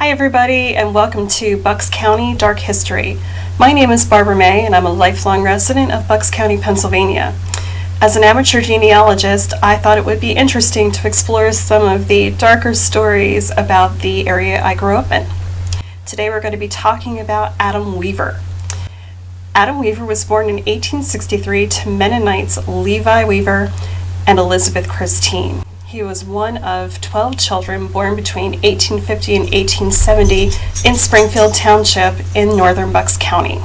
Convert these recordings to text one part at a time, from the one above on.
Hi everybody, and welcome to Bucks County Dark History. My name is Barbara May and I'm a lifelong resident of Bucks County, Pennsylvania. As an amateur genealogist, I thought it would be interesting to explore some of the darker stories about the area I grew up in. Today we're going to be talking about Adam Weaver. Adam Weaver was born in 1863 to Mennonites Levi Weaver and Elizabeth Christine. He was one of 12 children born between 1850 and 1870 in Springfield Township in northern Bucks County.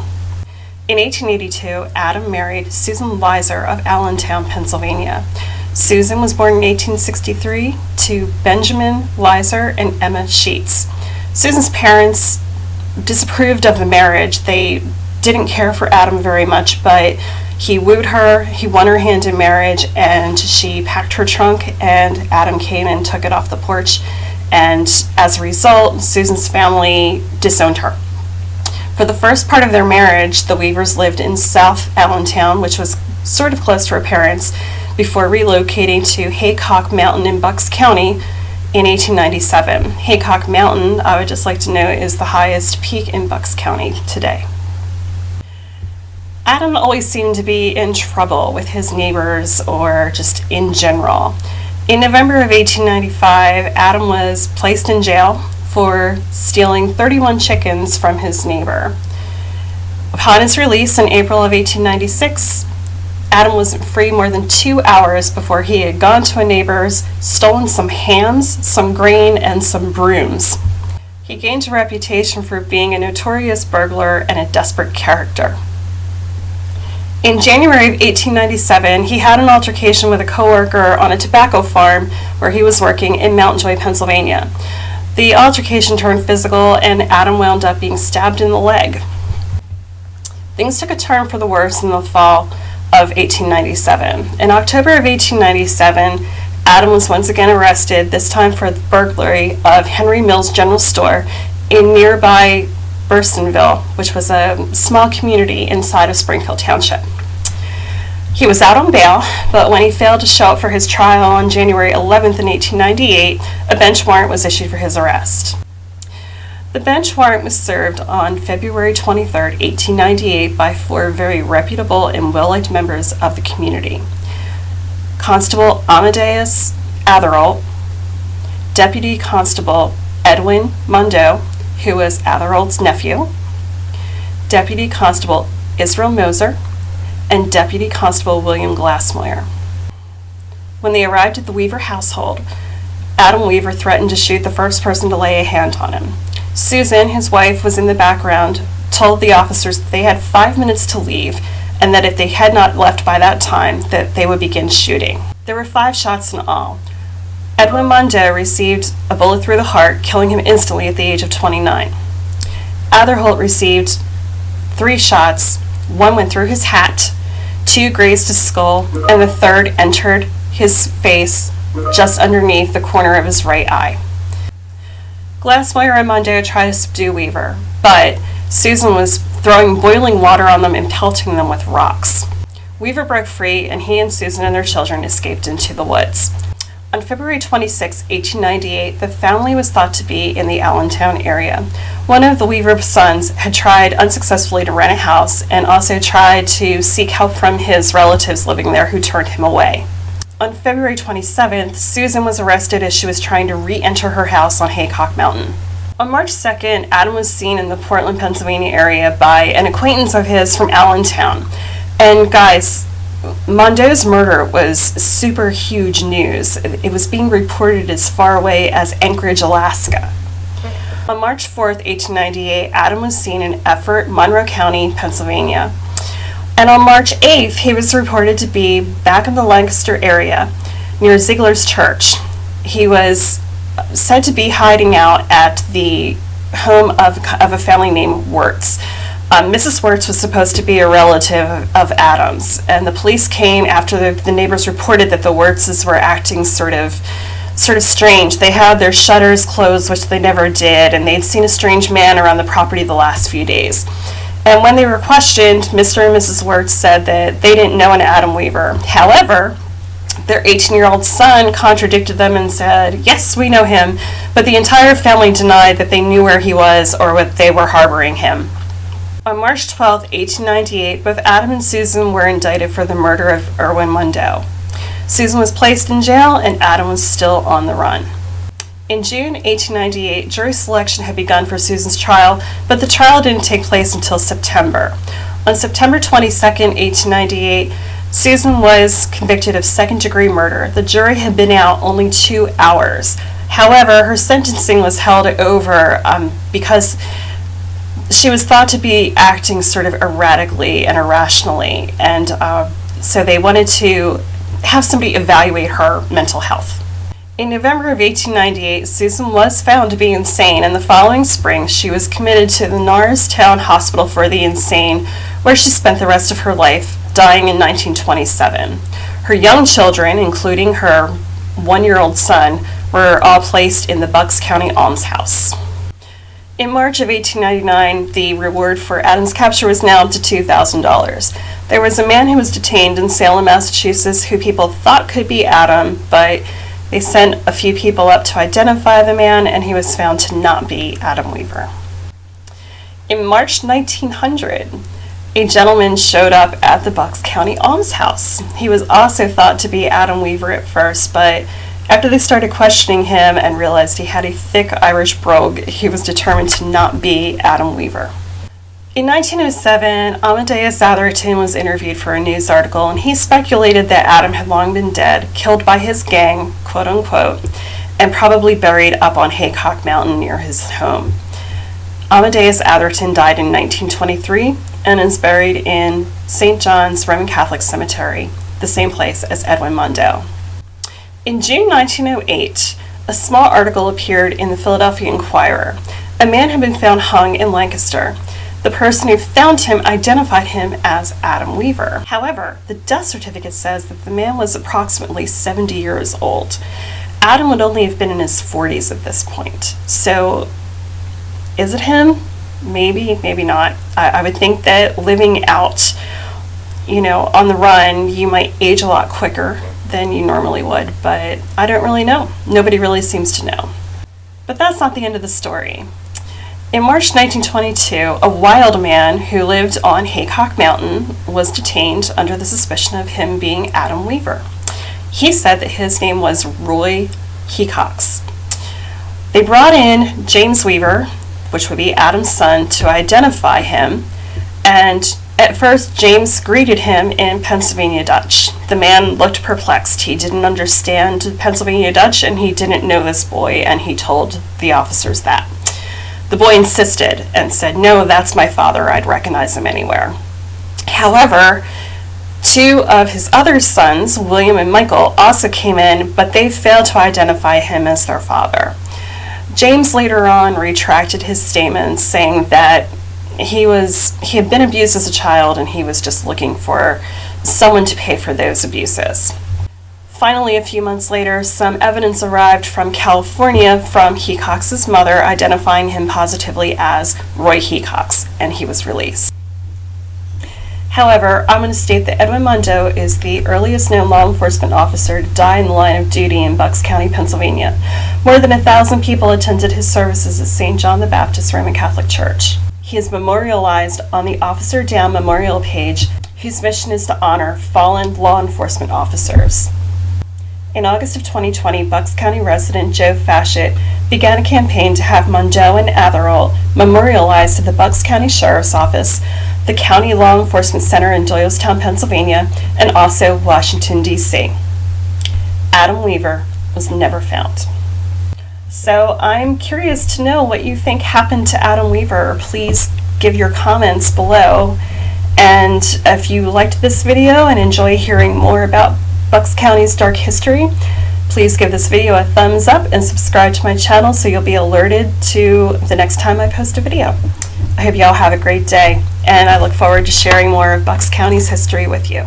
In 1882, Adam married Susan Weiser of Allentown, Pennsylvania. Susan was born in 1863 to Benjamin Weiser and Emma Sheets. Susan's parents disapproved of the marriage. They didn't care for Adam very much, but he wooed her, he won her hand in marriage, and she packed her trunk, and Adam came and took it off the porch, and as a result, Susan's family disowned her. For the first part of their marriage, the Weavers lived in South Allentown, which was sort of close to her parents, before relocating to Haycock Mountain in Bucks County in 1897. Haycock Mountain, I would just like to note, is the highest peak in Bucks County today. Adam always seemed to be in trouble with his neighbors or just in general. In November of 1895, Adam was placed in jail for stealing 31 chickens from his neighbor. Upon his release in April of 1896, Adam wasn't free more than 2 hours before he had gone to a neighbor's, stolen some hams, some grain, and some brooms. He gained a reputation for being a notorious burglar and a desperate character. In January of 1897, he had an altercation with a coworker on a tobacco farm where he was working in Mount Joy, Pennsylvania. The altercation turned physical and Adam wound up being stabbed in the leg. Things took a turn for the worse in the fall of 1897. In October of 1897, Adam was once again arrested, this time for the burglary of Henry Mills General Store in nearby Bursonville, which was a small community inside of Springfield Township. He was out on bail, but when he failed to show up for his trial on January 11th in 1898, a bench warrant was issued for his arrest. The bench warrant was served on February 23rd, 1898 by 4 very reputable and well-liked members of the community. Constable Amadeus Atherholt, Deputy Constable Erwin Mondeau, who was Atherholt's nephew, Deputy Constable Israel Moser, and Deputy Constable William Glassmoyer. When they arrived at the Weaver household, Adam Weaver threatened to shoot the first person to lay a hand on him. Susan, his wife, was in the background, told the officers that they had 5 minutes to leave, and that if they had not left by that time, that they would begin shooting. There were 5 shots in all. Edwinmundo received a bullet through the heart, killing him instantly at the age of 29. Atherholt received 3 shots. 1 went through his hat, 2 grazed his skull, and the 3rd entered his face just underneath the corner of his right eye. Glassmoyer and Mondeau tried to subdue Weaver, but Susan was throwing boiling water on them and pelting them with rocks. Weaver broke free, and he and Susan and their children escaped into the woods. On February 26, 1898, the family was thought to be in the Allentown area. One of the Weaver sons had tried unsuccessfully to rent a house and also tried to seek help from his relatives living there who turned him away. On February 27th, Susan was arrested as she was trying to re-enter her house on Haycock Mountain. On March 2nd, Adam was seen in the Portland, Pennsylvania area by an acquaintance of his from Allentown. And guys, Mondeau's murder was super huge news. It was being reported as far away as Anchorage, Alaska. On March 4th, 1898, Adam was seen in Effort, Monroe County, Pennsylvania. And on March 8th, he was reported to be back in the Lancaster area near Ziegler's Church. He was said to be hiding out at the home of a family named Wurtz. Mrs. Wurtz was supposed to be a relative of Adam's, and the police came after the neighbors reported that the Wurtzes were acting sort of strange. They had their shutters closed, which they never did, and they'd seen a strange man around the property the last few days. And when they were questioned, Mr. and Mrs. Wurtz said that they didn't know an Adam Weaver. However, Their 18-year-old son contradicted them and said, yes, we know him, but the entire family denied that they knew where he was or what they were harboring him. On March 12, 1898, both Adam and Susan were indicted for the murder of Erwin Mondeau. Susan was placed in jail and Adam was still on the run. In June 1898, jury selection had begun for Susan's trial, but the trial didn't take place until September. On September 22, 1898, Susan was convicted of second-degree murder. The jury had been out only 2 hours. However, her sentencing was held over because she was thought to be acting sort of erratically and irrationally, and so they wanted to have somebody evaluate her mental health. In November of 1898, Susan was found to be insane, and the following spring she was committed to the Norristown Hospital for the Insane, where she spent the rest of her life, dying in 1927. Her young children, including her 1-year-old son, were all placed in the Bucks County Almshouse. In March of 1899, the reward for Adam's capture was now up to $2,000. There was a man who was detained in Salem, Massachusetts, who people thought could be Adam, but they sent a few people up to identify the man, and he was found to not be Adam Weaver. In March 1900, a gentleman showed up at the Bucks County Almshouse. He was also thought to be Adam Weaver at first, but after they started questioning him and realized he had a thick Irish brogue, he was determined to not be Adam Weaver. In 1907, Amadeus Atherton was interviewed for a news article, and he speculated that Adam had long been dead, killed by his gang, quote unquote, and probably buried up on Haycock Mountain near his home. Amadeus Atherton died in 1923 and is buried in St. John's Roman Catholic Cemetery, the same place as Edwinmundo. In June 1908, a small article appeared in the Philadelphia Inquirer. A man had been found hung in Lancaster. The person who found him identified him as Adam Weaver. However, the death certificate says that the man was approximately 70 years old. Adam would only have been in his 40s at this point. So, is it him? Maybe, maybe not. I would think that living out, on the run, you might age a lot quicker than you normally would, but I don't really know. Nobody really seems to know. But that's not the end of the story. In March 1922, a wild man who lived on Haycock Mountain was detained under the suspicion of him being Adam Weaver. He said that his name was Roy Hecox. They brought in James Weaver, which would be Adam's son, to identify him, and at first James greeted him in Pennsylvania Dutch. The man looked perplexed. He didn't understand Pennsylvania Dutch, and he didn't know this boy, and he told the officers that. The boy insisted and said, "No, that's my father. I'd recognize him anywhere." However, 2 of his other sons, William and Michael, also came in, but they failed to identify him as their father. James later on retracted his statements, saying that he had been abused as a child and he was just looking for someone to pay for those abuses. Finally, a few months later, some evidence arrived from California from Hecox's mother identifying him positively as Roy Hecox, and he was released. However, I'm going to state that Edwinmundo is the earliest known law enforcement officer to die in the line of duty in Bucks County, Pennsylvania. More than 1,000 people attended his services at St. John the Baptist Roman Catholic Church. He is memorialized on the Officer Down Memorial page, whose mission is to honor fallen law enforcement officers. In August of 2020, Bucks County resident Joe Fashett began a campaign to have Mondeau and Atherholt memorialized at the Bucks County Sheriff's Office, the County Law Enforcement Center in Doylestown, Pennsylvania, and also Washington, D.C. Adam Weaver was never found. So I'm curious to know what you think happened to Adam Weaver. Please give your comments below. And if you liked this video and enjoy hearing more about Bucks County's dark history, please give this video a thumbs up and subscribe to my channel so you'll be alerted to the next time I post a video. I hope y'all have a great day, and I look forward to sharing more of Bucks County's history with you.